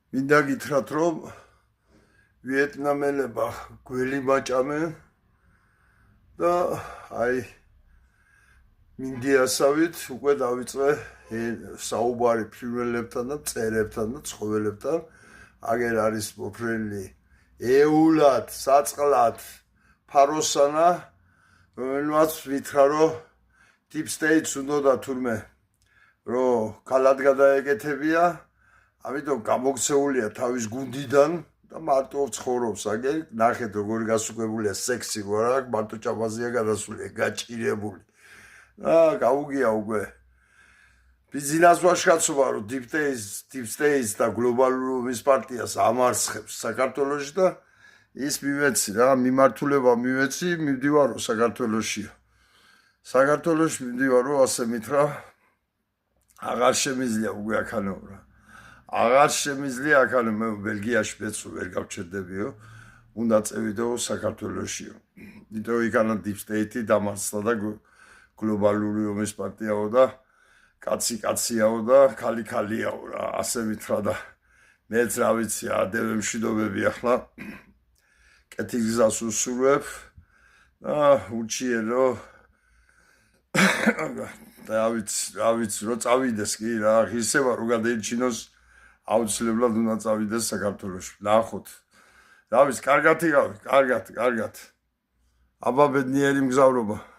მინდა გითხრათ, რომ ვიეტნამელებმა გველი მაჭამენ და აი მინდიასავით უკვე დავიწყე საუბარი ფრინველებთან და მწერებთან და ცხოველებთან. აგერ არის მოფრენილი ეულად, საწყლად ფაროსანა, რომელმაც ვითხრა, რომ deep state-ს უნდა თურმე რომ ქალად გადაეკეთებია, ამიტომ გამოქცეულია თავის გუნდიდან და მარტო ცხოვრობს. აგერ ნახეთ როგორ გასუქებულია სექსი, რა მარტო ჭამაზია გადასული, გაჭირებული. გაუგია უკვე ბიზნეს ვაშკაცობა, რომ deep state და გლობალური ომის პარტიას ამარცხებს საქართველოში და ის მივეცი რა, მიმართულება მივეცი, მივდივარო საქართველოში. საქართველოში მივდივარო, ასე მითხრა, აღარ შემიძლია უკვე აქანეო რა. აღარ შემიძლია აქანე, მე ბელგიაში მეცო ვერ გავჩერდებიო, უნდა წევიდეო საქართველოშიო. იმიტომ იქანა deep state-ი დამარცხდა და გლობალური ომის პარტიაო და კაციაო და ქალიაო რა, ასე მითხრა და მეც რა ვიცი, ადევე მშვიდობები ახლა კეთილგზას უსურვებ და უჩიერო და რა ვიცი, რომ წავიდეს კი რა, ღირსება რომ გადაიჩინოს აუცილებლად უნდა წავიდეს საქართველოში. ნახოთ. რა ვიცი, კარგად იღავი, კარგად. აბა ბედნიერი მგზავრობა.